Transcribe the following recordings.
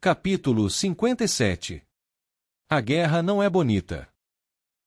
Capítulo 57. A guerra não é bonita.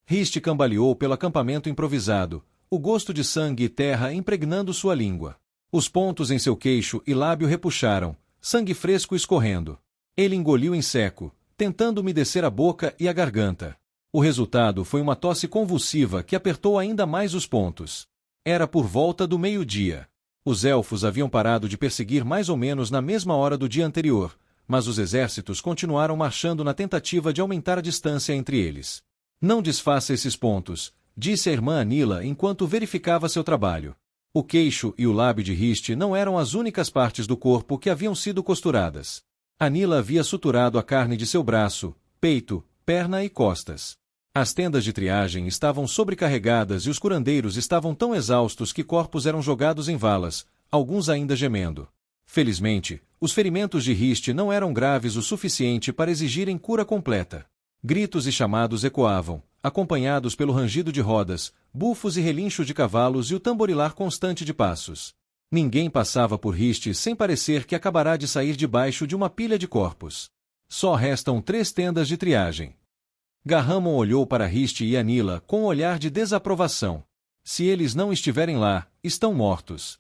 Riste cambaleou pelo acampamento improvisado, o gosto de sangue e terra impregnando sua língua. Os pontos em seu queixo e lábio repuxaram, sangue fresco escorrendo. Ele engoliu em seco, tentando umedecer a boca e a garganta. O resultado foi uma tosse convulsiva que apertou ainda mais os pontos. Era por volta do meio-dia. Os elfos haviam parado de perseguir mais ou menos na mesma hora do dia anterior, mas os exércitos continuaram marchando na tentativa de aumentar a distância entre eles. Não desfaça esses pontos, disse a irmã Anila enquanto verificava seu trabalho. O queixo e o lábio de Riste não eram as únicas partes do corpo que haviam sido costuradas. Anila havia suturado a carne de seu braço, peito, perna e costas. As tendas de triagem estavam sobrecarregadas e os curandeiros estavam tão exaustos que corpos eram jogados em valas, alguns ainda gemendo. Felizmente, os ferimentos de Riste não eram graves o suficiente para exigirem cura completa. Gritos e chamados ecoavam, acompanhados pelo rangido de rodas, bufos e relinchos de cavalos e o tamborilar constante de passos. Ninguém passava por Riste sem parecer que acabará de sair debaixo de uma pilha de corpos. Só restam 3 tendas de triagem. Garramon olhou para Riste e Anila com um olhar de desaprovação. Se eles não estiverem lá, estão mortos.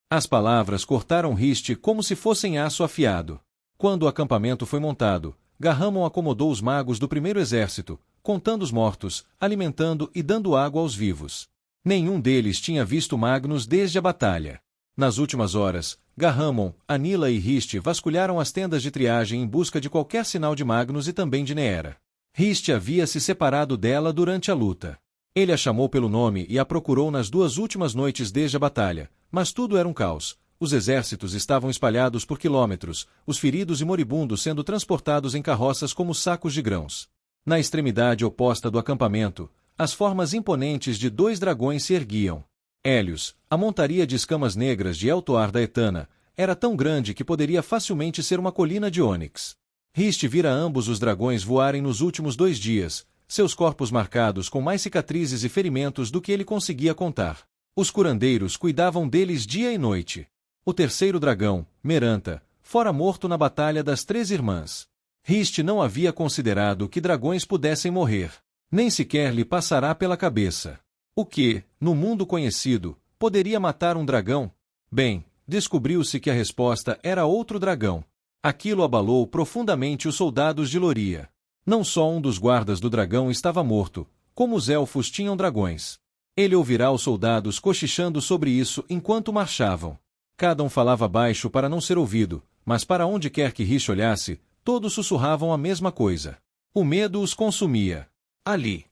As palavras cortaram Riste como se fossem aço afiado. Quando o acampamento foi montado, Garramon acomodou os magos do primeiro exército, contando os mortos, alimentando e dando água aos vivos. Nenhum deles tinha visto Magnus desde a batalha. Nas últimas horas, Garramon, Anila e Riste vasculharam as tendas de triagem em busca de qualquer sinal de Magnus e também de Neera. Riste havia se separado dela durante a luta. Ele a chamou pelo nome e a procurou nas 2 últimas noites desde a batalha, mas tudo era um caos. Os exércitos estavam espalhados por quilômetros, os feridos e moribundos sendo transportados em carroças como sacos de grãos. Na extremidade oposta do acampamento, as formas imponentes de 2 dragões se erguiam. Hélios, a montaria de escamas negras de Eltoar da Etana, era tão grande que poderia facilmente ser uma colina de ônix. Riste vira ambos os dragões voarem nos últimos 2 dias, seus corpos marcados com mais cicatrizes e ferimentos do que ele conseguia contar. Os curandeiros cuidavam deles dia e noite. O terceiro dragão, Meranta, fora morto na Batalha das 3 Irmãs. Riste não havia considerado que dragões pudessem morrer. Nem sequer lhe passará pela cabeça. O que, no mundo conhecido, poderia matar um dragão? Bem, descobriu-se que a resposta era outro dragão. Aquilo abalou profundamente os soldados de Loria. Não só um dos guardas do dragão estava morto, como os elfos tinham dragões. Ele ouvirá os soldados cochichando sobre isso enquanto marchavam. Cada um falava baixo para não ser ouvido, mas para onde quer que Riste olhasse, todos sussurravam a mesma coisa. O medo os consumia. Ali.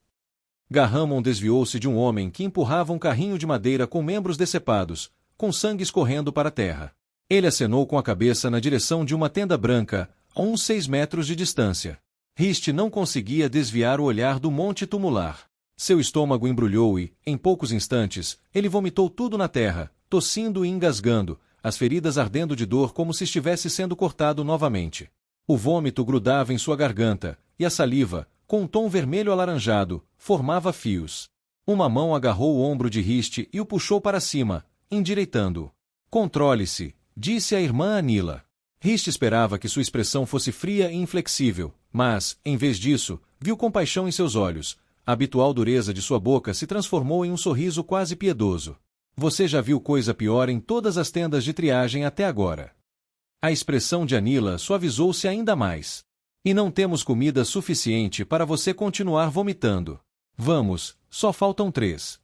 Garramon desviou-se de um homem que empurrava um carrinho de madeira com membros decepados, com sangue escorrendo para a terra. Ele acenou com a cabeça na direção de uma tenda branca, a uns 6 metros de distância. Riste não conseguia desviar o olhar do monte tumular. Seu estômago embrulhou e, em poucos instantes, ele vomitou tudo na terra, tossindo e engasgando, as feridas ardendo de dor como se estivesse sendo cortado novamente. O vômito grudava em sua garganta, e a saliva, com um tom vermelho alaranjado, formava fios. Uma mão agarrou o ombro de Riste e o puxou para cima, endireitando-o. Controle-se, disse a irmã Anila. Riste esperava que sua expressão fosse fria e inflexível, mas, em vez disso, viu compaixão em seus olhos. A habitual dureza de sua boca se transformou em um sorriso quase piedoso. Você já viu coisa pior em todas as tendas de triagem até agora. A expressão de Anila suavizou-se ainda mais. E não temos comida suficiente para você continuar vomitando. Vamos, só faltam 3.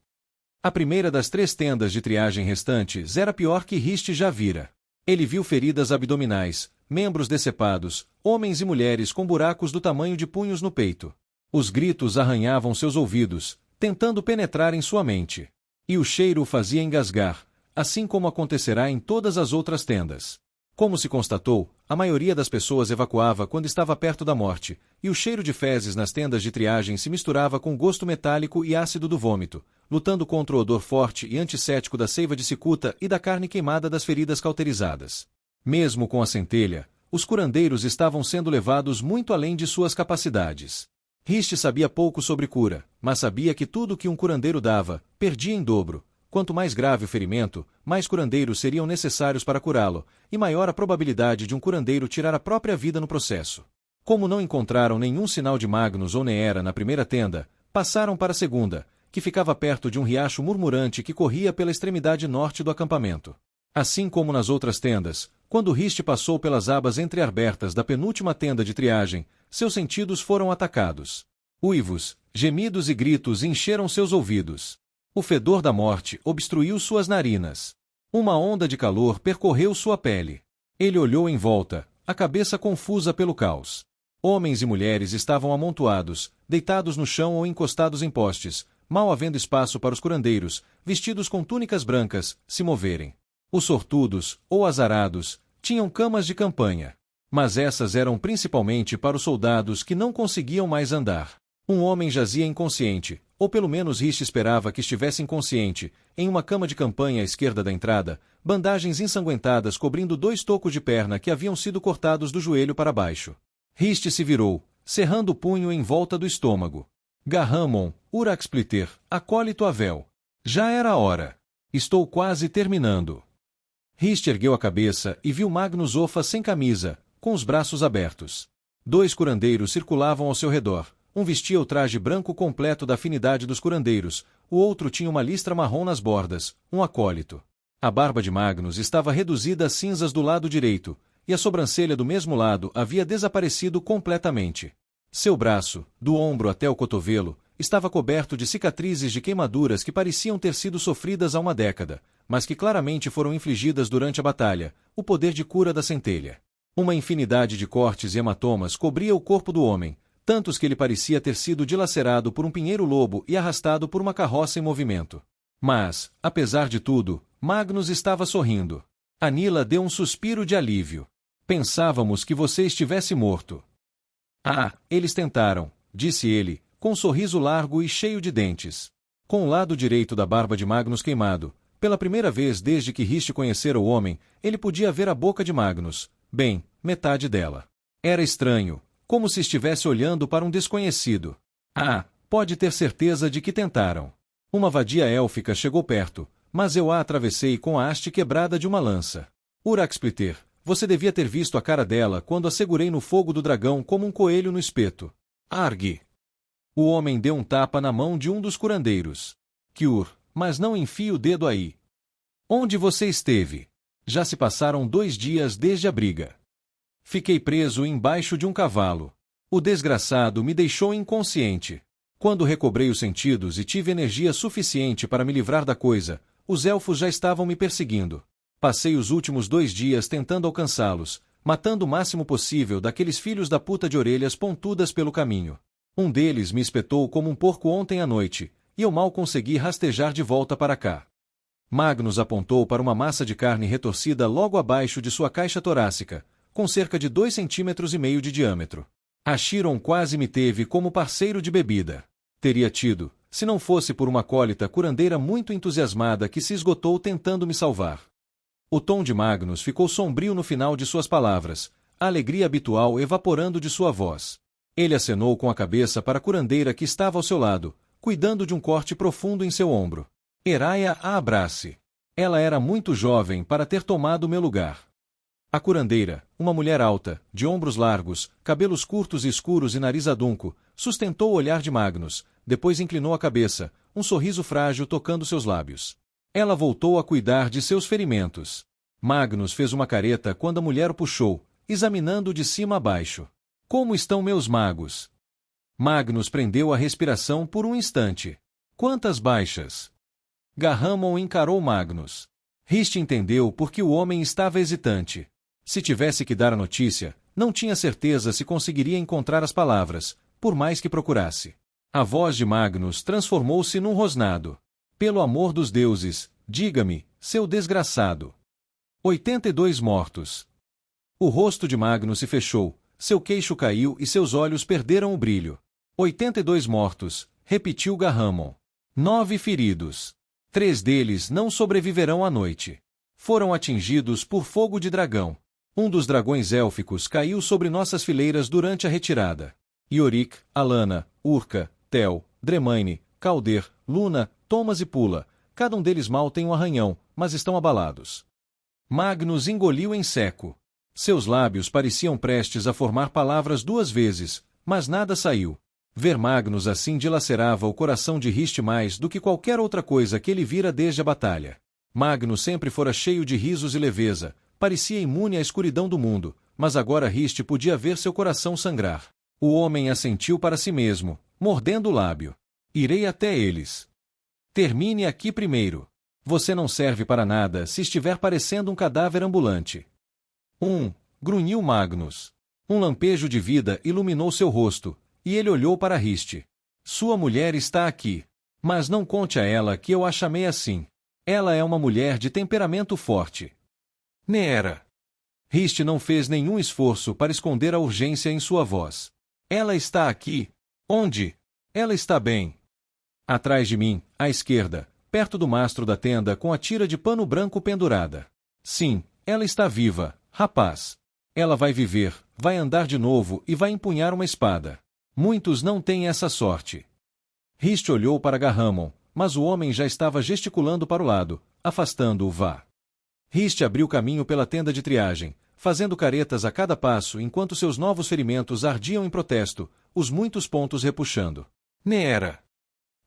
A primeira das 3 tendas de triagem restantes era pior que Riste já vira. Ele viu feridas abdominais, membros decepados, homens e mulheres com buracos do tamanho de punhos no peito. Os gritos arranhavam seus ouvidos, tentando penetrar em sua mente. E o cheiro o fazia engasgar, assim como acontecerá em todas as outras tendas. Como se constatou, a maioria das pessoas evacuava quando estava perto da morte, e o cheiro de fezes nas tendas de triagem se misturava com o gosto metálico e ácido do vômito, lutando contra o odor forte e antisséptico da seiva de cicuta e da carne queimada das feridas cauterizadas. Mesmo com a centelha, os curandeiros estavam sendo levados muito além de suas capacidades. Riste sabia pouco sobre cura, mas sabia que tudo que um curandeiro dava, perdia em dobro. quanto mais grave o ferimento, mais curandeiros seriam necessários para curá-lo, e maior a probabilidade de um curandeiro tirar a própria vida no processo. Como não encontraram nenhum sinal de Magnus ou Neera na primeira tenda, passaram para a segunda, que ficava perto de um riacho murmurante que corria pela extremidade norte do acampamento. Assim como nas outras tendas, quando Riste passou pelas abas entreabertas da penúltima tenda de triagem, seus sentidos foram atacados. Uivos, gemidos e gritos encheram seus ouvidos. O fedor da morte obstruiu suas narinas. Uma onda de calor percorreu sua pele. Ele olhou em volta, a cabeça confusa pelo caos. Homens e mulheres estavam amontoados, deitados no chão ou encostados em postes, mal havendo espaço para os curandeiros, vestidos com túnicas brancas, se moverem. Os sortudos, ou azarados, tinham camas de campanha. Mas essas eram principalmente para os soldados que não conseguiam mais andar. Um homem jazia inconsciente, ou pelo menos Riste esperava que estivesse inconsciente, em uma cama de campanha à esquerda da entrada, bandagens ensanguentadas cobrindo 2 tocos de perna que haviam sido cortados do joelho para baixo. Riste se virou, cerrando o punho em volta do estômago. Garramon, Uraxpliter, acólito Avel. Já era a hora. Estou quase terminando. Riste ergueu a cabeça e viu Magnus Ofa sem camisa, com os braços abertos. 2 curandeiros circulavam ao seu redor. Um vestia o traje branco completo da afinidade dos curandeiros, o outro tinha uma listra marrom nas bordas, um acólito. A barba de Magnus estava reduzida a cinzas do lado direito, e a sobrancelha do mesmo lado havia desaparecido completamente. Seu braço, do ombro até o cotovelo, estava coberto de cicatrizes de queimaduras que pareciam ter sido sofridas há uma década, mas que claramente foram infligidas durante a batalha, o poder de cura da centelha. Uma infinidade de cortes e hematomas cobria o corpo do homem, tantos que ele parecia ter sido dilacerado por um pinheiro-lobo e arrastado por uma carroça em movimento. Mas, apesar de tudo, Magnus estava sorrindo. Anila deu um suspiro de alívio. Pensávamos que você estivesse morto. Ah, eles tentaram, disse ele, com um sorriso largo e cheio de dentes. Com o lado direito da barba de Magnus queimado, pela primeira vez desde que Riste conhecera o homem, ele podia ver a boca de Magnus, bem, metade dela. Era estranho, como se estivesse olhando para um desconhecido. Ah, pode ter certeza de que tentaram. Uma vadia élfica chegou perto, mas eu a atravessei com a haste quebrada de uma lança. Uraxpliter, você devia ter visto a cara dela quando a segurei no fogo do dragão como um coelho no espeto. Argue! O homem deu um tapa na mão de um dos curandeiros. Kiur, mas não enfie o dedo aí. Onde você esteve? Já se passaram 2 dias desde a briga. Fiquei preso embaixo de um cavalo. O desgraçado me deixou inconsciente. Quando recobrei os sentidos e tive energia suficiente para me livrar da coisa, os elfos já estavam me perseguindo. Passei os últimos 2 dias tentando alcançá-los, matando o máximo possível daqueles filhos da puta de orelhas pontudas pelo caminho. Um deles me espetou como um porco ontem à noite, e eu mal consegui rastejar de volta para cá. Magnus apontou para uma massa de carne retorcida logo abaixo de sua caixa torácica, com cerca de 2,5 cm de diâmetro. A Chiron quase me teve como parceiro de bebida. Teria tido, se não fosse por uma acólita curandeira muito entusiasmada que se esgotou tentando me salvar. O tom de Magnus ficou sombrio no final de suas palavras, a alegria habitual evaporando de sua voz. Ele acenou com a cabeça para a curandeira que estava ao seu lado, cuidando de um corte profundo em seu ombro. Eraia a abrace. Ela era muito jovem para ter tomado meu lugar. A curandeira, uma mulher alta, de ombros largos, cabelos curtos e escuros e nariz adunco, sustentou o olhar de Magnus, depois inclinou a cabeça, um sorriso frágil tocando seus lábios. Ela voltou a cuidar de seus ferimentos. Magnus fez uma careta quando a mulher o puxou, examinando-o de cima a baixo. Como estão meus magos? Magnus prendeu a respiração por um instante. Quantas baixas? Garramon encarou Magnus. Riste entendeu por que o homem estava hesitante. Se tivesse que dar a notícia, não tinha certeza se conseguiria encontrar as palavras, por mais que procurasse. A voz de Magnus transformou-se num rosnado. Pelo amor dos deuses, diga-me, seu desgraçado. 82 mortos. O rosto de Magnus se fechou, seu queixo caiu e seus olhos perderam o brilho. 82 mortos, repetiu Garramon. 9 feridos. 3 deles não sobreviverão à noite. Foram atingidos por fogo de dragão. Um dos dragões élficos caiu sobre nossas fileiras durante a retirada. Yorick, Alana, Urca, Tel, Dremaine, Calder, Luna, Thomas e Pula, Cada um deles mal tem um arranhão, mas estão abalados. Magnus engoliu em seco. Seus lábios pareciam prestes a formar palavras 2 vezes, mas nada saiu. Ver Magnus assim dilacerava o coração de Hist mais do que qualquer outra coisa que ele vira desde a batalha. Magnus sempre fora cheio de risos e leveza, parecia imune à escuridão do mundo, mas agora Hist podia ver seu coração sangrar. O homem assentiu para si mesmo, mordendo o lábio. Irei até eles. Termine aqui primeiro. Você não serve para nada se estiver parecendo um cadáver ambulante. Grunhiu Magnus. Um lampejo de vida iluminou seu rosto, e ele olhou para Hist. Sua mulher está aqui. Mas não conte a ela que eu a chamei assim. Ela é uma mulher de temperamento forte. Neera. Hist não fez nenhum esforço para esconder a urgência em sua voz. Ela está aqui. Onde? Ela está bem. Atrás de mim, à esquerda, perto do mastro da tenda com a tira de pano branco pendurada. Sim, ela está viva, rapaz. Ela vai viver, vai andar de novo e vai empunhar uma espada. Muitos não têm essa sorte. Hist olhou para Garramon, mas o homem já estava gesticulando para o lado, afastando-o. Vá. Hist abriu caminho pela tenda de triagem, fazendo caretas a cada passo enquanto seus novos ferimentos ardiam em protesto, os muitos pontos repuxando. Neera.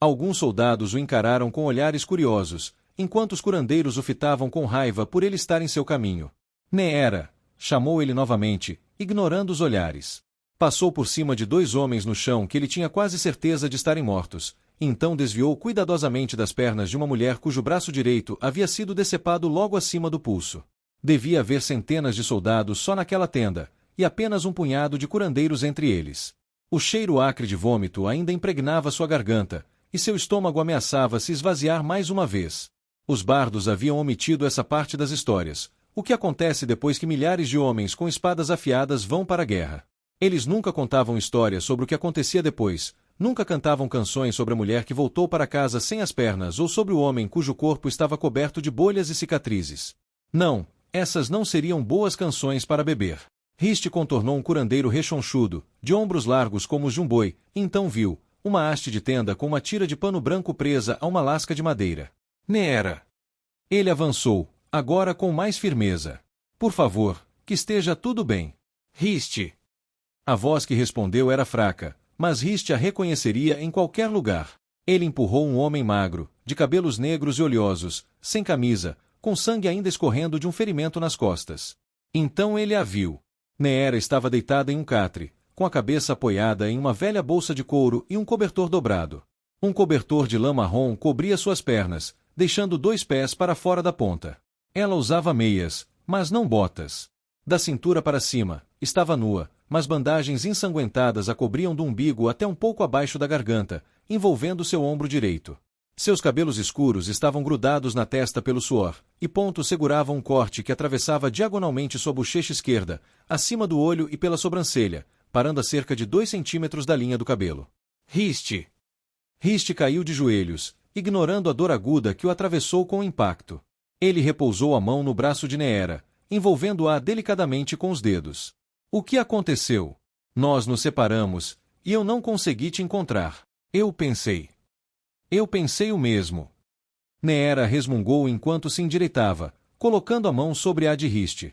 Alguns soldados o encararam com olhares curiosos, enquanto os curandeiros o fitavam com raiva por ele estar em seu caminho. Neera, chamou ele novamente, ignorando os olhares. Passou por cima de 2 homens no chão que ele tinha quase certeza de estarem mortos, então desviou cuidadosamente das pernas de uma mulher cujo braço direito havia sido decepado logo acima do pulso. Devia haver centenas de soldados só naquela tenda, e apenas um punhado de curandeiros entre eles. O cheiro acre de vômito ainda impregnava sua garganta, e seu estômago ameaçava se esvaziar mais uma vez. Os bardos haviam omitido essa parte das histórias, o que acontece depois que milhares de homens com espadas afiadas vão para a guerra. Eles nunca contavam histórias sobre o que acontecia depois, nunca cantavam canções sobre a mulher que voltou para casa sem as pernas ou sobre o homem cujo corpo estava coberto de bolhas e cicatrizes. Não, essas não seriam boas canções para beber. Hist contornou um curandeiro rechonchudo, de ombros largos como os de um boi, então viu uma haste de tenda com uma tira de pano branco presa a uma lasca de madeira. Neera. Ele avançou, agora com mais firmeza. Por favor, que esteja tudo bem. Hist. A voz que respondeu era fraca, mas Hist a reconheceria em qualquer lugar. Ele empurrou um homem magro, de cabelos negros e oleosos, sem camisa, com sangue ainda escorrendo de um ferimento nas costas. Então ele a viu. Neera estava deitada em um catre, com a cabeça apoiada em uma velha bolsa de couro e um cobertor dobrado. Um cobertor de lã marrom cobria suas pernas, deixando 2 pés para fora da ponta. Ela usava meias, mas não botas. Da cintura para cima, estava nua, mas bandagens ensanguentadas a cobriam do umbigo até um pouco abaixo da garganta, envolvendo seu ombro direito. Seus cabelos escuros estavam grudados na testa pelo suor, e pontos seguravam um corte que atravessava diagonalmente sua bochecha esquerda, acima do olho e pela sobrancelha, parando a cerca de 2 centímetros da linha do cabelo. Hist! Hist caiu de joelhos, ignorando a dor aguda que o atravessou com o impacto. Ele repousou a mão no braço de Neera, envolvendo-a delicadamente com os dedos. O que aconteceu? Nós nos separamos, e eu não consegui te encontrar. Eu pensei o mesmo. Neera resmungou enquanto se endireitava, colocando a mão sobre a de Hist.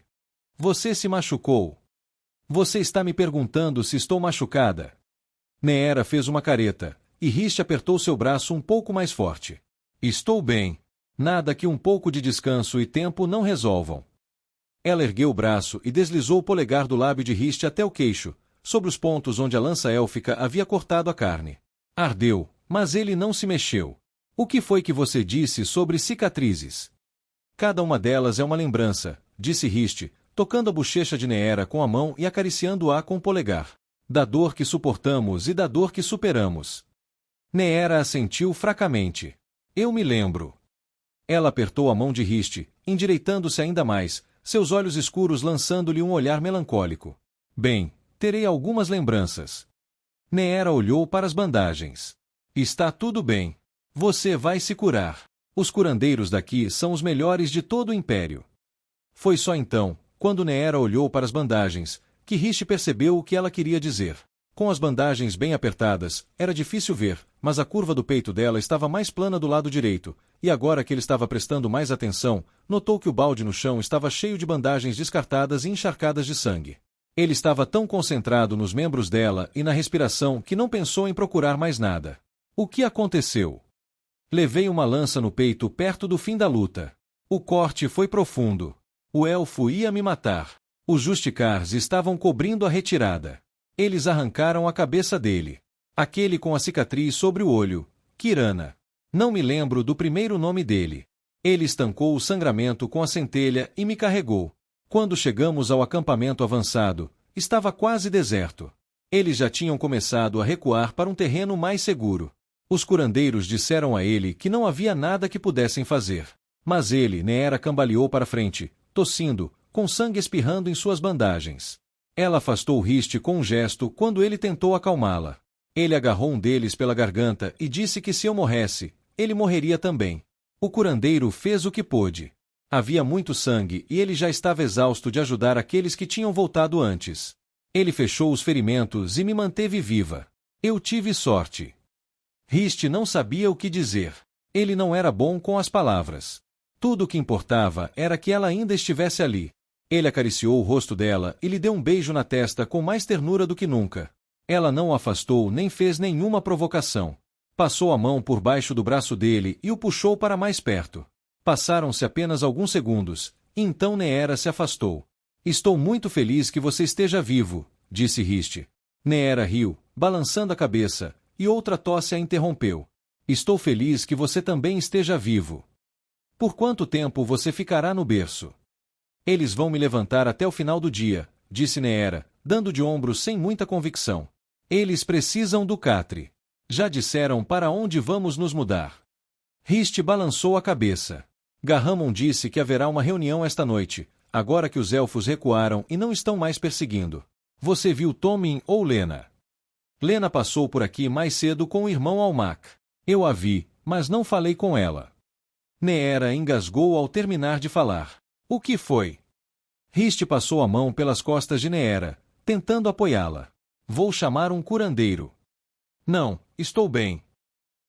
Você se machucou. Você está me perguntando se estou machucada. Neera fez uma careta, e Hist apertou seu braço um pouco mais forte. Estou bem. Nada que um pouco de descanso e tempo não resolvam. Ela ergueu o braço e deslizou o polegar do lábio de Hist até o queixo, sobre os pontos onde a lança élfica havia cortado a carne. Ardeu, mas ele não se mexeu. O que foi que você disse sobre cicatrizes? Cada uma delas é uma lembrança, disse Hist, tocando a bochecha de Neera com a mão e acariciando-a com o polegar. Da dor que suportamos e da dor que superamos. Neera assentiu fracamente. Eu me lembro. Ela apertou a mão de Hist, endireitando-se ainda mais, seus olhos escuros lançando-lhe um olhar melancólico. Bem, terei algumas lembranças. Neera olhou para as bandagens. Está tudo bem. Você vai se curar. Os curandeiros daqui são os melhores de todo o Império. Foi só então, quando Neera olhou para as bandagens, que Hist percebeu o que ela queria dizer. Com as bandagens bem apertadas, era difícil ver, mas a curva do peito dela estava mais plana do lado direito, e agora que ele estava prestando mais atenção, notou que o balde no chão estava cheio de bandagens descartadas e encharcadas de sangue. Ele estava tão concentrado nos membros dela e na respiração que não pensou em procurar mais nada. O que aconteceu? Levei uma lança no peito perto do fim da luta. O corte foi profundo. O elfo ia me matar. Os Justicars estavam cobrindo a retirada. Eles arrancaram a cabeça dele. Aquele com a cicatriz sobre o olho, Kirana. Não me lembro do primeiro nome dele. Ele estancou o sangramento com a centelha e me carregou. Quando chegamos ao acampamento avançado, estava quase deserto. Eles já tinham começado a recuar para um terreno mais seguro. Os curandeiros disseram a ele que não havia nada que pudessem fazer. Mas ele, Neera, cambaleou para frente, tossindo, com sangue espirrando em suas bandagens. Ela afastou Riste com um gesto quando ele tentou acalmá-la. Ele agarrou um deles pela garganta e disse que se eu morresse, ele morreria também. O curandeiro fez o que pôde. Havia muito sangue e ele já estava exausto de ajudar aqueles que tinham voltado antes. Ele fechou os ferimentos e me manteve viva. Eu tive sorte. Riste não sabia o que dizer. Ele não era bom com as palavras. Tudo o que importava era que ela ainda estivesse ali. Ele acariciou o rosto dela e lhe deu um beijo na testa com mais ternura do que nunca. Ela não o afastou nem fez nenhuma provocação. Passou a mão por baixo do braço dele e o puxou para mais perto. Passaram-se apenas alguns segundos, e então Neera se afastou. Estou muito feliz que você esteja vivo, disse Riste. Neera riu, balançando a cabeça, e outra tosse a interrompeu. Estou feliz que você também esteja vivo. Por quanto tempo você ficará no berço? Eles vão me levantar até o final do dia, disse Neera, dando de ombros sem muita convicção. Eles precisam do catre. Já disseram para onde vamos nos mudar. Riste balançou a cabeça. Garramon disse que haverá uma reunião esta noite, agora que os elfos recuaram e não estão mais perseguindo. Você viu Tomin ou Lena? Lena passou por aqui mais cedo com o irmão Almac. Eu a vi, mas não falei com ela. Neera engasgou ao terminar de falar. O que foi? Riste passou a mão pelas costas de Neera, tentando apoiá-la. Vou chamar um curandeiro. Não, estou bem.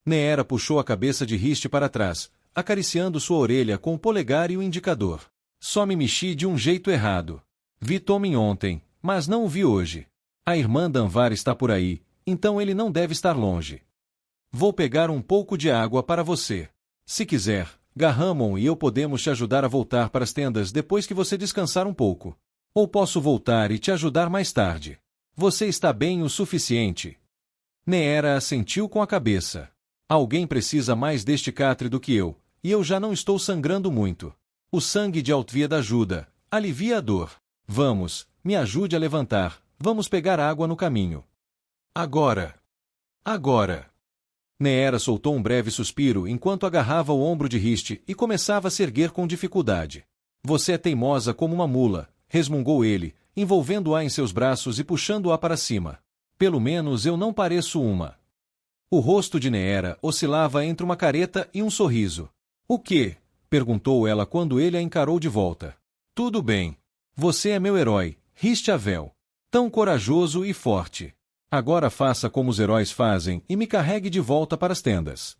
Neera puxou a cabeça de Riste para trás, acariciando sua orelha com o polegar e o indicador. Só me mexi de um jeito errado. Vi Tomin ontem, mas não o vi hoje. A irmã Danvar está por aí, então ele não deve estar longe. Vou pegar um pouco de água para você. Se quiser, Garramon e eu podemos te ajudar a voltar para as tendas depois que você descansar um pouco. Ou posso voltar e te ajudar mais tarde. Você está bem o suficiente? Neera assentiu com a cabeça. Alguém precisa mais deste catre do que eu, e eu já não estou sangrando muito. O sangue de Altvieda ajuda, alivia a dor. Vamos, me ajude a levantar, vamos pegar água no caminho. Agora. Agora. Neera soltou um breve suspiro enquanto agarrava o ombro de Riste e começava a se erguer com dificuldade. Você é teimosa como uma mula, resmungou ele, envolvendo-a em seus braços e puxando-a para cima. Pelo menos eu não pareço uma. O rosto de Neera oscilava entre uma careta e um sorriso. O quê? Perguntou ela quando ele a encarou de volta. Tudo bem. Você é meu herói, Riste Avel. Tão corajoso e forte. Agora faça como os heróis fazem e me carregue de volta para as tendas.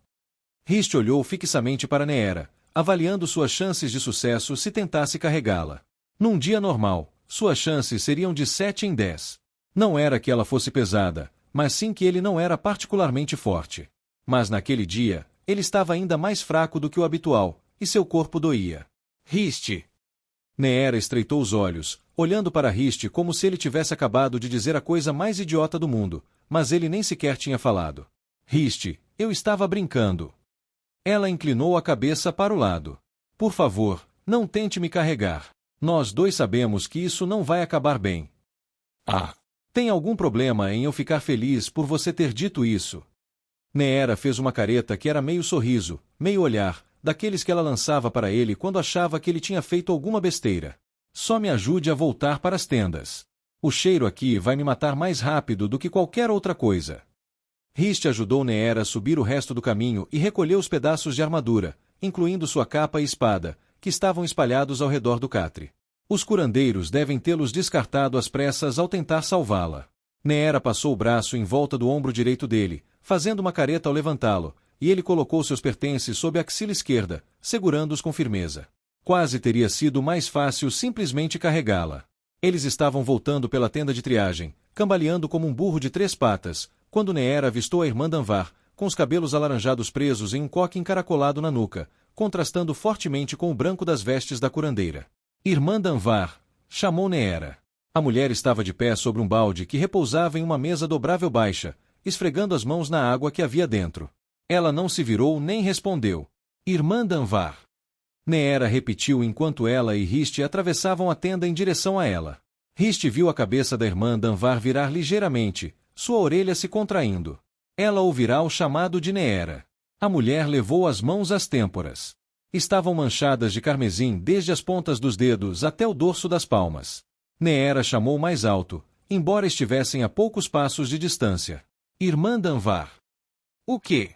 Riste olhou fixamente para Neera, avaliando suas chances de sucesso se tentasse carregá-la. Num dia normal, suas chances seriam de 7 em 10. Não era que ela fosse pesada, mas sim que ele não era particularmente forte. Mas naquele dia, ele estava ainda mais fraco do que o habitual, e seu corpo doía. Riste! Neera estreitou os olhos, olhando para Riste como se ele tivesse acabado de dizer a coisa mais idiota do mundo, mas ele nem sequer tinha falado. Riste, eu estava brincando. Ela inclinou a cabeça para o lado. Por favor, não tente me carregar. Nós dois sabemos que isso não vai acabar bem. Ah! Tem algum problema em eu ficar feliz por você ter dito isso? Neera fez uma careta que era meio sorriso, meio olhar, daqueles que ela lançava para ele quando achava que ele tinha feito alguma besteira. Só me ajude a voltar para as tendas. O cheiro aqui vai me matar mais rápido do que qualquer outra coisa. Riste ajudou Neera a subir o resto do caminho e recolheu os pedaços de armadura, incluindo sua capa e espada, que estavam espalhados ao redor do catre. Os curandeiros devem tê-los descartado às pressas ao tentar salvá-la. Neera passou o braço em volta do ombro direito dele, fazendo uma careta ao levantá-lo, e ele colocou seus pertences sob a axila esquerda, segurando-os com firmeza. Quase teria sido mais fácil simplesmente carregá-la. Eles estavam voltando pela tenda de triagem, cambaleando como um burro de 3 patas, quando Neera avistou a irmã Danvar, com os cabelos alaranjados presos em um coque encaracolado na nuca, contrastando fortemente com o branco das vestes da curandeira. Irmã Danvar, chamou Neera. A mulher estava de pé sobre um balde que repousava em uma mesa dobrável baixa, esfregando as mãos na água que havia dentro. Ela não se virou nem respondeu. Irmã Danvar. Neera repetiu enquanto ela e Riste atravessavam a tenda em direção a ela. Riste viu a cabeça da irmã Danvar virar ligeiramente, sua orelha se contraindo. Ela ouvirá o chamado de Neera. A mulher levou as mãos às têmporas. Estavam manchadas de carmesim desde as pontas dos dedos até o dorso das palmas. Neera chamou mais alto, embora estivessem a poucos passos de distância. Irmã Danvar. O quê?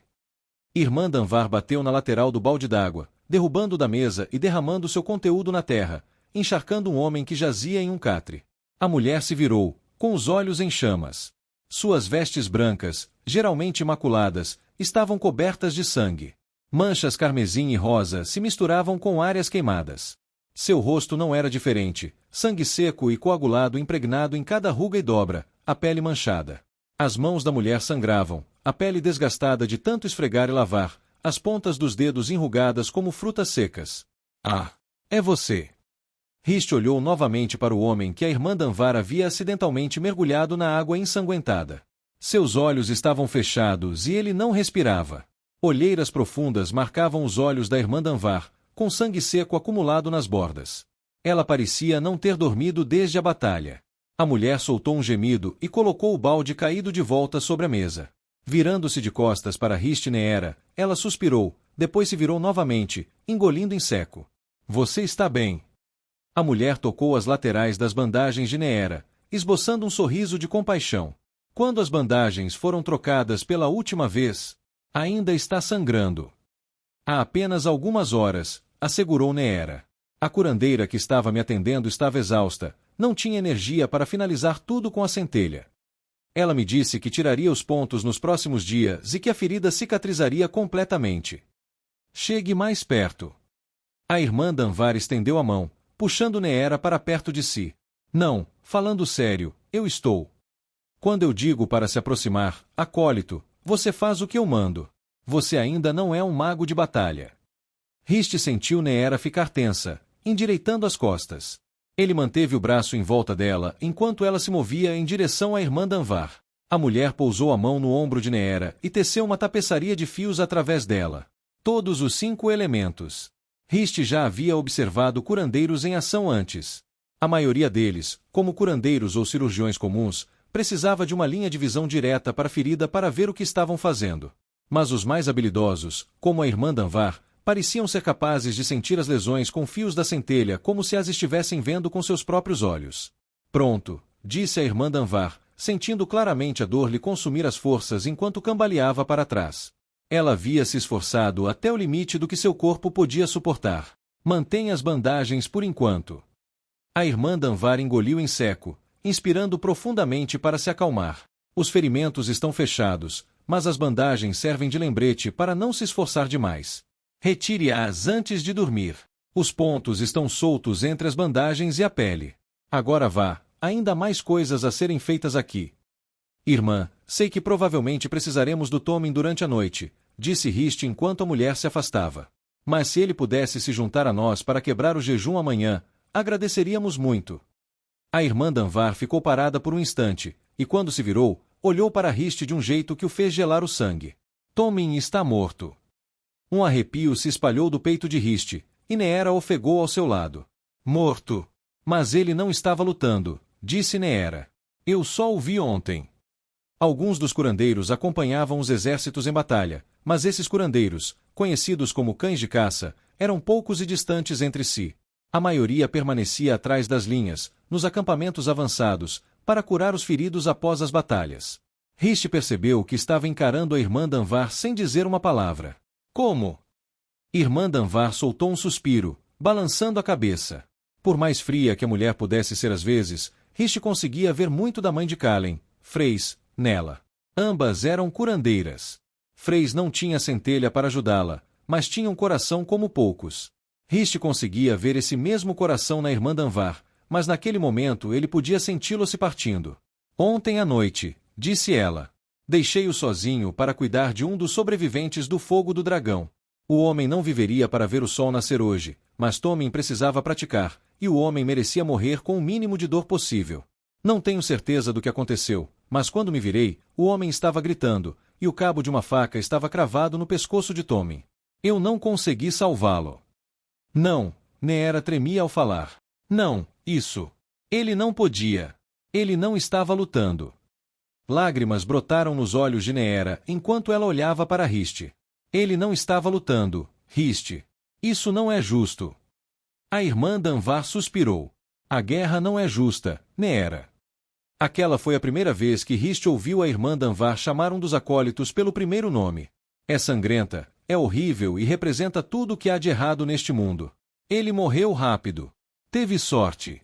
Irmã Danvar bateu na lateral do balde d'água, derrubando da mesa e derramando seu conteúdo na terra, encharcando um homem que jazia em um catre. A mulher se virou, com os olhos em chamas. Suas vestes brancas, geralmente imaculadas, estavam cobertas de sangue. Manchas carmesim e rosa se misturavam com áreas queimadas. Seu rosto não era diferente, sangue seco e coagulado impregnado em cada ruga e dobra, a pele manchada. As mãos da mulher sangravam, a pele desgastada de tanto esfregar e lavar, as pontas dos dedos enrugadas como frutas secas. Ah! É você! Riste olhou novamente para o homem que a irmã Danvar havia acidentalmente mergulhado na água ensanguentada. Seus olhos estavam fechados e ele não respirava. Olheiras profundas marcavam os olhos da irmã Danvar, com sangue seco acumulado nas bordas. Ela parecia não ter dormido desde a batalha. A mulher soltou um gemido e colocou o balde caído de volta sobre a mesa. Virando-se de costas para Riste e Neera, ela suspirou, depois se virou novamente, engolindo em seco. Você está bem. A mulher tocou as laterais das bandagens de Neera, esboçando um sorriso de compaixão. Quando as bandagens foram trocadas pela última vez, ainda está sangrando. Há apenas algumas horas, assegurou Neera. A curandeira que estava me atendendo estava exausta, não tinha energia para finalizar tudo com a centelha. Ela me disse que tiraria os pontos nos próximos dias e que a ferida cicatrizaria completamente. Chegue mais perto. A irmã Danvar estendeu a mão, puxando Neera para perto de si. Não, falando sério, eu estou. Quando eu digo para se aproximar, acólito, você faz o que eu mando. Você ainda não é um mago de batalha. Riste sentiu Neera ficar tensa, endireitando as costas. Ele manteve o braço em volta dela enquanto ela se movia em direção à irmã Danvar. A mulher pousou a mão no ombro de Neera e teceu uma tapeçaria de fios através dela. Todos os 5 elementos. Riste já havia observado curandeiros em ação antes. A maioria deles, como curandeiros ou cirurgiões comuns, precisava de uma linha de visão direta para a ferida para ver o que estavam fazendo. Mas os mais habilidosos, como a irmã Danvar, pareciam ser capazes de sentir as lesões com fios da centelha como se as estivessem vendo com seus próprios olhos. Pronto, disse a irmã Danvar, sentindo claramente a dor lhe consumir as forças enquanto cambaleava para trás. Ela havia se esforçado até o limite do que seu corpo podia suportar. Mantenha as bandagens por enquanto. A irmã Danvar engoliu em seco, inspirando profundamente para se acalmar. Os ferimentos estão fechados, mas as bandagens servem de lembrete para não se esforçar demais. Retire-as antes de dormir. Os pontos estão soltos entre as bandagens e a pele. Agora vá, ainda há mais coisas a serem feitas aqui. Irmã, sei que provavelmente precisaremos do Tommen durante a noite, disse Riste enquanto a mulher se afastava. Mas se ele pudesse se juntar a nós para quebrar o jejum amanhã, agradeceríamos muito. A irmã Danvar ficou parada por um instante, e quando se virou, olhou para Riste de um jeito que o fez gelar o sangue. Tommen está morto. Um arrepio se espalhou do peito de Riste, e Neera ofegou ao seu lado. Morto. Mas ele não estava lutando, disse Neera. Eu só o vi ontem. Alguns dos curandeiros acompanhavam os exércitos em batalha, mas esses curandeiros, conhecidos como cães de caça, eram poucos e distantes entre si. A maioria permanecia atrás das linhas, nos acampamentos avançados, para curar os feridos após as batalhas. Riste percebeu que estava encarando a irmã Danvar sem dizer uma palavra. Como? Irmã Danvar soltou um suspiro, balançando a cabeça. Por mais fria que a mulher pudesse ser às vezes, Riste conseguia ver muito da mãe de Calen, Freys, nela. Ambas eram curandeiras. Freys não tinha centelha para ajudá-la, mas tinha um coração como poucos. Riste conseguia ver esse mesmo coração na irmã Danvar, mas naquele momento ele podia senti-lo se partindo. Ontem à noite, disse ela, deixei-o sozinho para cuidar de um dos sobreviventes do fogo do dragão. O homem não viveria para ver o sol nascer hoje, mas Tommen precisava praticar, e o homem merecia morrer com o mínimo de dor possível. Não tenho certeza do que aconteceu, mas quando me virei, o homem estava gritando, e o cabo de uma faca estava cravado no pescoço de Tommen. Eu não consegui salvá-lo. Não, Neera tremia ao falar. Não, isso. Ele não podia. Ele não estava lutando. Lágrimas brotaram nos olhos de Neera enquanto ela olhava para Riste. Ele não estava lutando, Riste. Isso não é justo. A irmã Danvar suspirou. A guerra não é justa, Neera. Aquela foi a primeira vez que Riste ouviu a irmã Danvar chamar um dos acólitos pelo primeiro nome. É sangrenta, é horrível e representa tudo o que há de errado neste mundo. Ele morreu rápido. Teve sorte.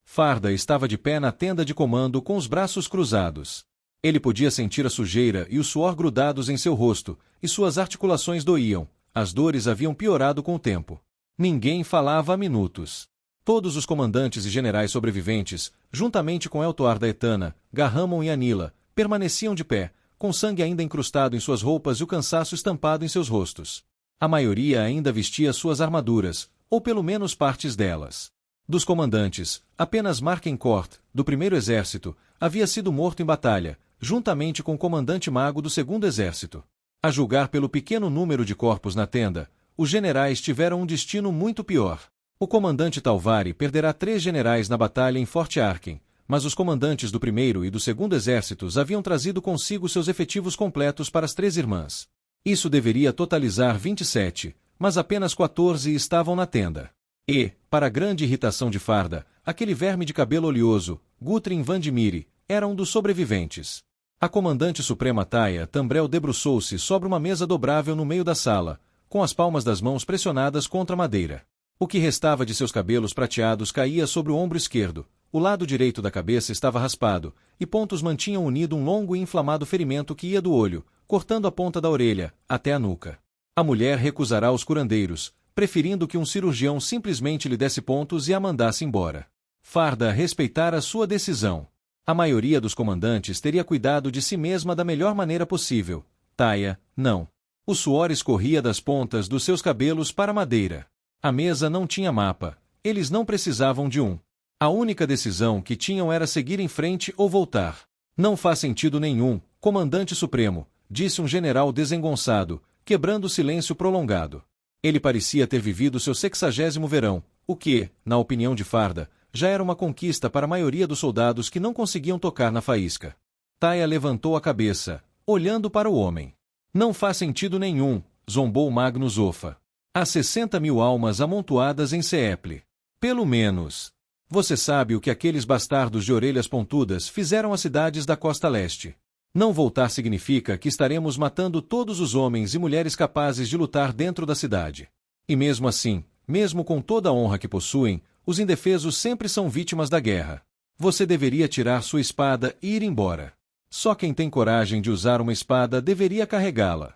Farda estava de pé na tenda de comando com os braços cruzados. Ele podia sentir a sujeira e o suor grudados em seu rosto, e suas articulações doíam. As dores haviam piorado com o tempo. Ninguém falava há minutos. Todos os comandantes e generais sobreviventes, juntamente com Eltoar da Etana, Garramon e Anila, permaneciam de pé, com sangue ainda incrustado em suas roupas e o cansaço estampado em seus rostos. A maioria ainda vestia suas armaduras, ou pelo menos partes delas. Dos comandantes, apenas Marquencourt, do primeiro exército, havia sido morto em batalha, juntamente com o comandante mago do segundo exército. A julgar pelo pequeno número de corpos na tenda, os generais tiveram um destino muito pior. O comandante Talvari perderá 3 generais na batalha em Forte Arken, mas os comandantes do primeiro e do segundo exércitos haviam trazido consigo seus efetivos completos para as 3 irmãs. Isso deveria totalizar 27, mas apenas 14 estavam na tenda. E, para grande irritação de Farda, aquele verme de cabelo oleoso, Guthrin Vandimiri, era um dos sobreviventes. A comandante suprema Taia Tambrel debruçou-se sobre uma mesa dobrável no meio da sala, com as palmas das mãos pressionadas contra a madeira. O que restava de seus cabelos prateados caía sobre o ombro esquerdo, o lado direito da cabeça estava raspado, e pontos mantinham unido um longo e inflamado ferimento que ia do olho, cortando a ponta da orelha, até a nuca. A mulher recusará os curandeiros, preferindo que um cirurgião simplesmente lhe desse pontos e a mandasse embora. Farda respeitara sua decisão. A maioria dos comandantes teria cuidado de si mesma da melhor maneira possível. Taia, não. O suor escorria das pontas dos seus cabelos para a madeira. A mesa não tinha mapa. Eles não precisavam de um. A única decisão que tinham era seguir em frente ou voltar. Não faz sentido nenhum, comandante supremo, disse um general desengonçado, quebrando o silêncio prolongado. Ele parecia ter vivido seu 60º verão, o que, na opinião de Farda, já era uma conquista para a maioria dos soldados que não conseguiam tocar na faísca. Taia levantou a cabeça, olhando para o homem. Não faz sentido nenhum, zombou Magnus Offa. Há 60.000 almas amontoadas em Seeple. Pelo menos. Você sabe o que aqueles bastardos de orelhas pontudas fizeram às cidades da costa leste. Não voltar significa que estaremos matando todos os homens e mulheres capazes de lutar dentro da cidade. E mesmo assim, mesmo com toda a honra que possuem, os indefesos sempre são vítimas da guerra. Você deveria tirar sua espada e ir embora. Só quem tem coragem de usar uma espada deveria carregá-la.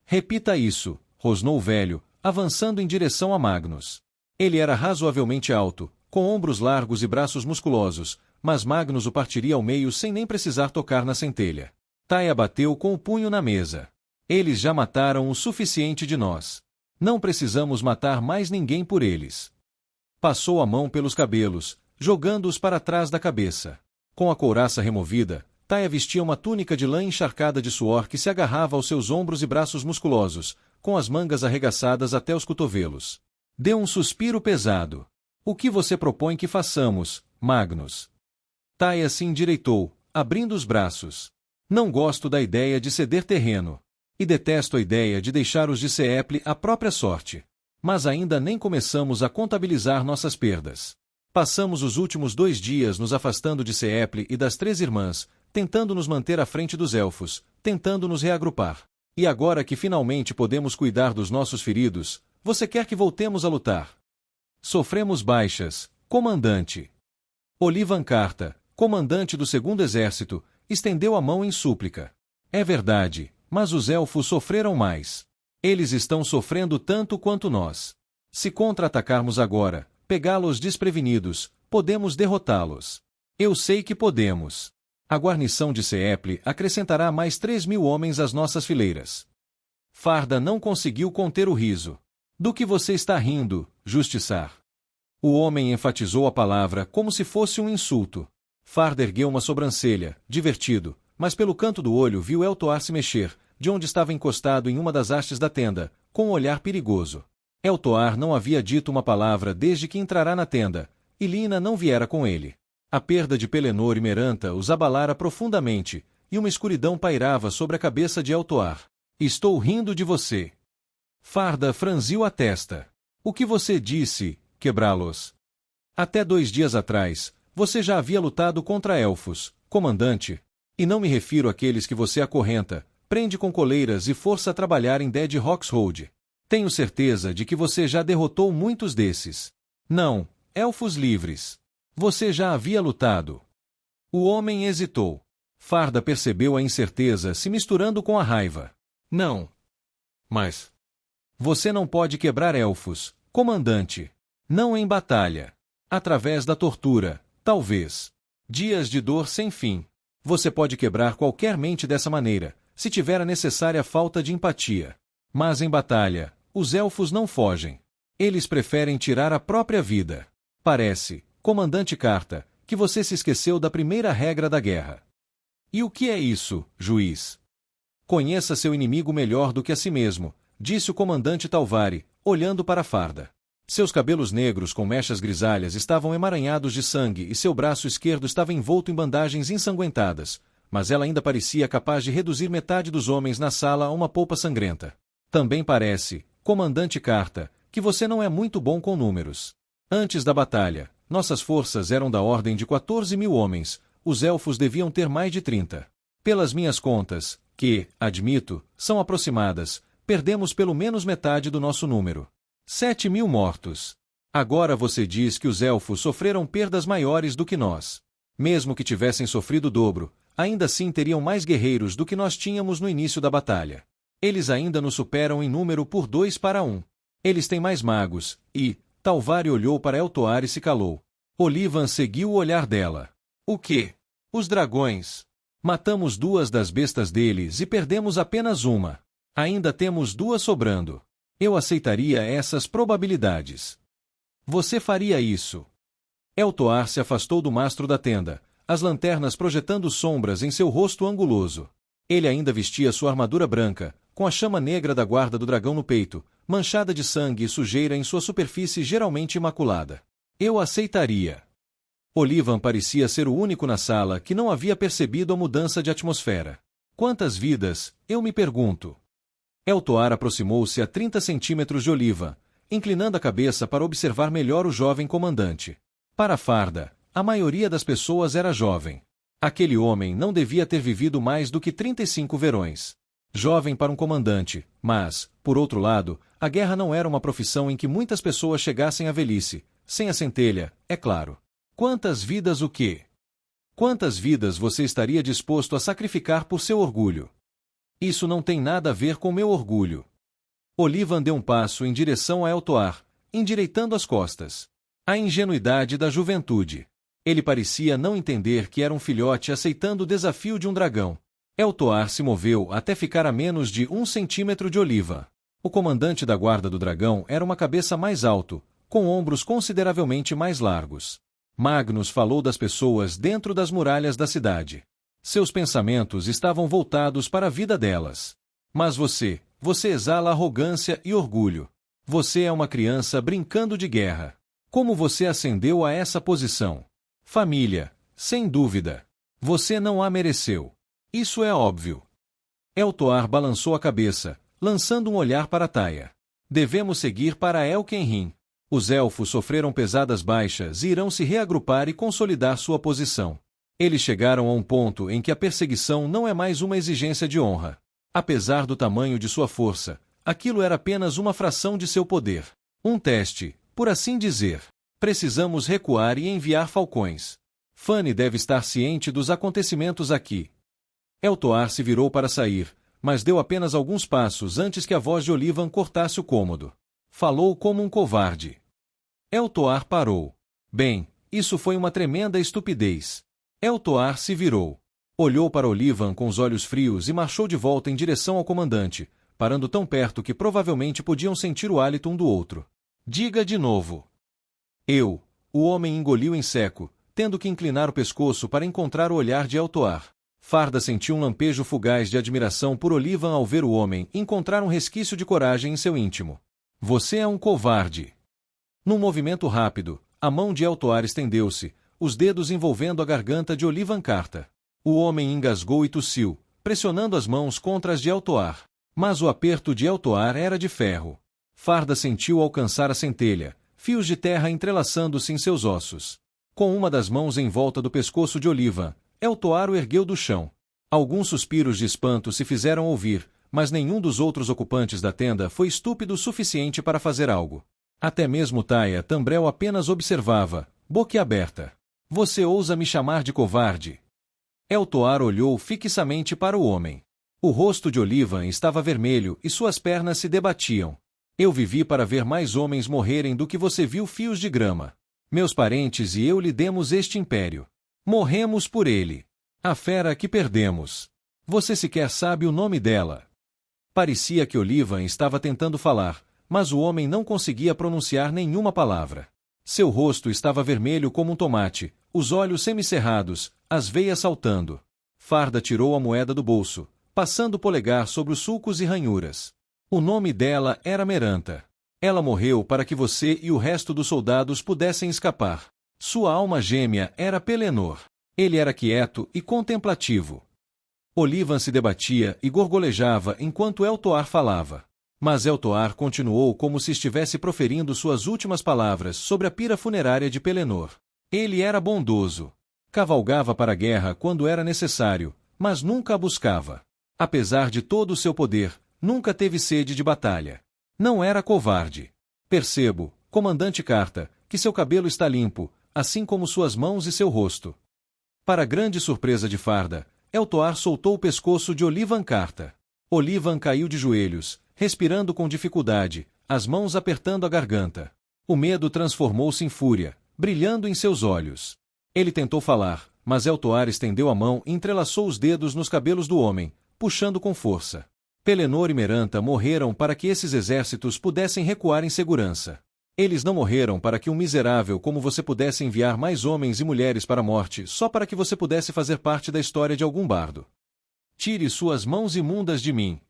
Repita isso, rosnou o velho, avançando em direção a Magnus. Ele era razoavelmente alto, com ombros largos e braços musculosos, mas Magnus o partiria ao meio sem nem precisar tocar na centelha. Taia bateu com o punho na mesa. Eles já mataram o suficiente de nós. Não precisamos matar mais ninguém por eles. Passou a mão pelos cabelos, jogando-os para trás da cabeça. Com a couraça removida, Taia vestia uma túnica de lã encharcada de suor que se agarrava aos seus ombros e braços musculosos, com as mangas arregaçadas até os cotovelos. Deu um suspiro pesado. O que você propõe que façamos, Magnus? Taia se endireitou, abrindo os braços. Não gosto da ideia de ceder terreno. E detesto a ideia de deixar os de Seeple à própria sorte. Mas ainda nem começamos a contabilizar nossas perdas. Passamos os últimos 2 dias nos afastando de Seeple e das 3 irmãs, tentando nos manter à frente dos elfos, tentando nos reagrupar. E agora que finalmente podemos cuidar dos nossos feridos, você quer que voltemos a lutar? Sofremos baixas, comandante. Olivan Carta, comandante do segundo exército, estendeu a mão em súplica. É verdade, mas os elfos sofreram mais. Eles estão sofrendo tanto quanto nós. Se contra-atacarmos agora, pegá-los desprevenidos, podemos derrotá-los. Eu sei que podemos. A guarnição de Seeple acrescentará mais 3.000 homens às nossas fileiras. Farda não conseguiu conter o riso. Do que você está rindo, justiçar? O homem enfatizou a palavra como se fosse um insulto. Farda ergueu uma sobrancelha, divertido, mas pelo canto do olho viu Eltoar se mexer, de onde estava encostado em uma das hastes da tenda, com um olhar perigoso. Eltoar não havia dito uma palavra desde que entrara na tenda, e Lina não viera com ele. A perda de Pelennor e Meranta os abalara profundamente, e uma escuridão pairava sobre a cabeça de Eltoar. Estou rindo de você. Farda franziu a testa. O que você disse, quebrá-los? Até 2 dias atrás, você já havia lutado contra elfos, comandante. E não me refiro àqueles que você acorrenta, prende com coleiras e força a trabalhar em Dead Roxhold. Tenho certeza de que você já derrotou muitos desses. Não, elfos livres. Você já havia lutado. O homem hesitou. Farda percebeu a incerteza se misturando com a raiva. Não. Mas... Você não pode quebrar elfos, comandante. Não em batalha. Através da tortura, talvez. Dias de dor sem fim. Você pode quebrar qualquer mente dessa maneira, se tiver a necessária falta de empatia. Mas em batalha, os elfos não fogem. Eles preferem tirar a própria vida. Parece, comandante Carta, que você se esqueceu da primeira regra da guerra. E o que é isso, juiz? Conheça seu inimigo melhor do que a si mesmo, disse o comandante Talvari, olhando para Farda. Seus cabelos negros com mechas grisalhas estavam emaranhados de sangue e seu braço esquerdo estava envolto em bandagens ensanguentadas, mas ela ainda parecia capaz de reduzir metade dos homens na sala a uma polpa sangrenta. Também parece, comandante Carta, que você não é muito bom com números. Antes da batalha, nossas forças eram da ordem de 14.000 homens, os elfos deviam ter mais de 30. Pelas minhas contas, que, admito, são aproximadas, perdemos pelo menos metade do nosso número. 7.000 mortos. Agora você diz que os elfos sofreram perdas maiores do que nós. Mesmo que tivessem sofrido o dobro, ainda assim teriam mais guerreiros do que nós tínhamos no início da batalha. Eles ainda nos superam em número por 2-1. Eles têm mais magos, e... Talvari olhou para Eltoar e se calou. Olivan seguiu o olhar dela. O quê? Os dragões. Matamos 2 das bestas deles e perdemos apenas uma. Ainda temos 2 sobrando. Eu aceitaria essas probabilidades. Você faria isso. Eltoar se afastou do mastro da tenda, as lanternas projetando sombras em seu rosto anguloso. Ele ainda vestia sua armadura branca, com a chama negra da guarda do dragão no peito, manchada de sangue e sujeira em sua superfície geralmente imaculada. Eu aceitaria. Olivan parecia ser o único na sala que não havia percebido a mudança de atmosfera. Quantas vidas, eu me pergunto. Eltoar aproximou-se a 30 centímetros de Olivan, inclinando a cabeça para observar melhor o jovem comandante. Para Farda, a maioria das pessoas era jovem. Aquele homem não devia ter vivido mais do que 35 verões. Jovem para um comandante, mas, por outro lado, a guerra não era uma profissão em que muitas pessoas chegassem à velhice, sem a centelha, é claro. Quantas vidas o quê? Quantas vidas você estaria disposto a sacrificar por seu orgulho? Isso não tem nada a ver com meu orgulho. Olivan deu um passo em direção a Eltoar, endireitando as costas. A ingenuidade da juventude. Ele parecia não entender que era um filhote aceitando o desafio de um dragão. Eltoar se moveu até ficar a menos de 1 centímetro de Olivan. O comandante da guarda do dragão era uma cabeça mais alto, com ombros consideravelmente mais largos. Magnus falou das pessoas dentro das muralhas da cidade. Seus pensamentos estavam voltados para a vida delas. Mas você exala arrogância e orgulho. Você é uma criança brincando de guerra. Como você ascendeu a essa posição? Família, sem dúvida. Você não a mereceu. Isso é óbvio. Eltoar balançou a cabeça, lançando um olhar para Taia. Devemos seguir para Elkenrim. Os elfos sofreram pesadas baixas e irão se reagrupar e consolidar sua posição. Eles chegaram a um ponto em que a perseguição não é mais uma exigência de honra. Apesar do tamanho de sua força, aquilo era apenas uma fração de seu poder. Um teste, por assim dizer. Precisamos recuar e enviar falcões. Fanny deve estar ciente dos acontecimentos aqui, Eltoar se virou para sair, mas deu apenas alguns passos antes que a voz de Olivan cortasse o cômodo. Falou como um covarde. Eltoar parou. Bem, isso foi uma tremenda estupidez. Eltoar se virou. Olhou para Olivan com os olhos frios e marchou de volta em direção ao comandante, parando tão perto que provavelmente podiam sentir o hálito um do outro. Diga de novo. O homem engoliu em seco, tendo que inclinar o pescoço para encontrar o olhar de Eltoar. Farda sentiu um lampejo fugaz de admiração por Olivan ao ver o homem encontrar um resquício de coragem em seu íntimo. Você é um covarde. Num movimento rápido, a mão de Eltoar estendeu-se, os dedos envolvendo a garganta de Olivan Carta. O homem engasgou e tossiu, pressionando as mãos contra as de Eltoar. Mas o aperto de Eltoar era de ferro. Farda sentiu alcançar a centelha, fios de terra entrelaçando-se em seus ossos. Com uma das mãos em volta do pescoço de Olivan, Eltoar o ergueu do chão. Alguns suspiros de espanto se fizeram ouvir, mas nenhum dos outros ocupantes da tenda foi estúpido o suficiente para fazer algo. Até mesmo Taia Tambrel apenas observava, boquiaberta. Você ousa me chamar de covarde? Eltoar olhou fixamente para o homem. O rosto de Olivan estava vermelho e suas pernas se debatiam. Eu vivi para ver mais homens morrerem do que você viu fios de grama. Meus parentes e eu lhe demos este império. Morremos por ele. A fera que perdemos. Você sequer sabe o nome dela. Parecia que Olivan estava tentando falar, mas o homem não conseguia pronunciar nenhuma palavra. Seu rosto estava vermelho como um tomate, os olhos semicerrados, as veias saltando. Farda tirou a moeda do bolso, passando o polegar sobre os sulcos e ranhuras. O nome dela era Meranta. Ela morreu para que você e o resto dos soldados pudessem escapar. Sua alma gêmea era Pelennor. Ele era quieto e contemplativo. Olivan se debatia e gorgolejava enquanto Eltoar falava. Mas Eltoar continuou como se estivesse proferindo suas últimas palavras sobre a pira funerária de Pelennor. Ele era bondoso. Cavalgava para a guerra quando era necessário, mas nunca a buscava. Apesar de todo o seu poder, nunca teve sede de batalha. Não era covarde. Percebo, comandante Carta, que seu cabelo está limpo, assim como suas mãos e seu rosto. Para grande surpresa de Farda, Eltoar soltou o pescoço de Olivan Carta. Olivan caiu de joelhos, respirando com dificuldade, as mãos apertando a garganta. O medo transformou-se em fúria, brilhando em seus olhos. Ele tentou falar, mas Eltoar estendeu a mão e entrelaçou os dedos nos cabelos do homem, puxando com força. Pelennor e Meranta morreram para que esses exércitos pudessem recuar em segurança. Eles não morreram para que um miserável como você pudesse enviar mais homens e mulheres para a morte só para que você pudesse fazer parte da história de algum bardo. Tire suas mãos imundas de mim.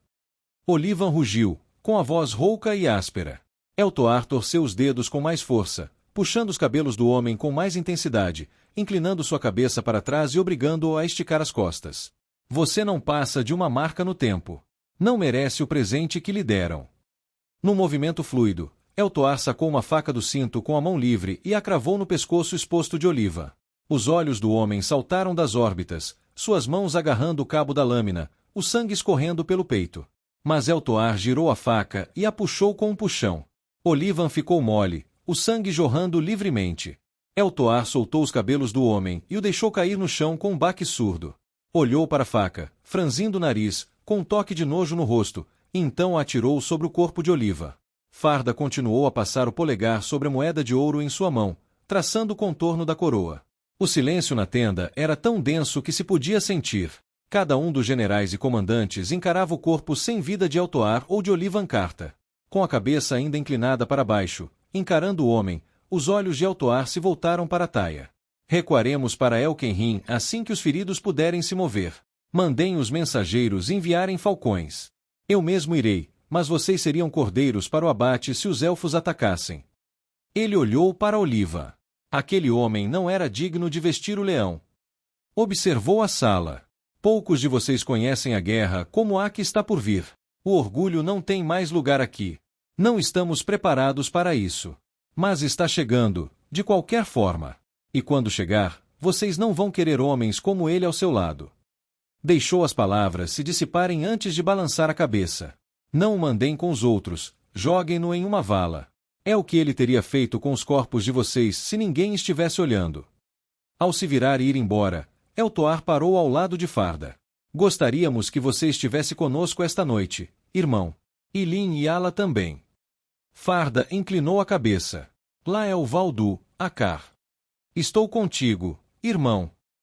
Olivan rugiu, com a voz rouca e áspera. Eltoar torceu os dedos com mais força, puxando os cabelos do homem com mais intensidade, inclinando sua cabeça para trás e obrigando-o a esticar as costas. Você não passa de uma marca no tempo. Não merece o presente que lhe deram. Num movimento fluido, Eltoar sacou uma faca do cinto com a mão livre e a cravou no pescoço exposto de Olivan. Os olhos do homem saltaram das órbitas, suas mãos agarrando o cabo da lâmina, o sangue escorrendo pelo peito. Mas Eltoar girou a faca e a puxou com um puxão. Olivan ficou mole, o sangue jorrando livremente. Eltoar soltou os cabelos do homem e o deixou cair no chão com um baque surdo. Olhou para a faca, franzindo o nariz, com um toque de nojo no rosto, e então a atirou sobre o corpo de Olivan. Farda continuou a passar o polegar sobre a moeda de ouro em sua mão, traçando o contorno da coroa. O silêncio na tenda era tão denso que se podia sentir. Cada um dos generais e comandantes encarava o corpo sem vida de Eltoar ou de Olivan Carta. Com a cabeça ainda inclinada para baixo, encarando o homem, os olhos de Eltoar se voltaram para Taia. Recuaremos para Elkenrim assim que os feridos puderem se mover. Mandem os mensageiros enviarem falcões. Eu mesmo irei, mas vocês seriam cordeiros para o abate se os elfos atacassem. Ele olhou para Olivan. Aquele homem não era digno de vestir o leão. Observou a sala. Poucos de vocês conhecem a guerra como a que está por vir. O orgulho não tem mais lugar aqui. Não estamos preparados para isso. Mas está chegando, de qualquer forma. E quando chegar, vocês não vão querer homens como ele ao seu lado. Deixou as palavras se dissiparem antes de balançar a cabeça. Não o mandem com os outros, joguem-no em uma vala. É o que ele teria feito com os corpos de vocês se ninguém estivesse olhando. Ao se virar e ir embora, Eltoar parou ao lado de Farda. Gostaríamos que você estivesse conosco esta noite, irmão. E Lin e Ala também. Farda inclinou a cabeça. Lá é o Valdu, Akar. Estou contigo, irmão.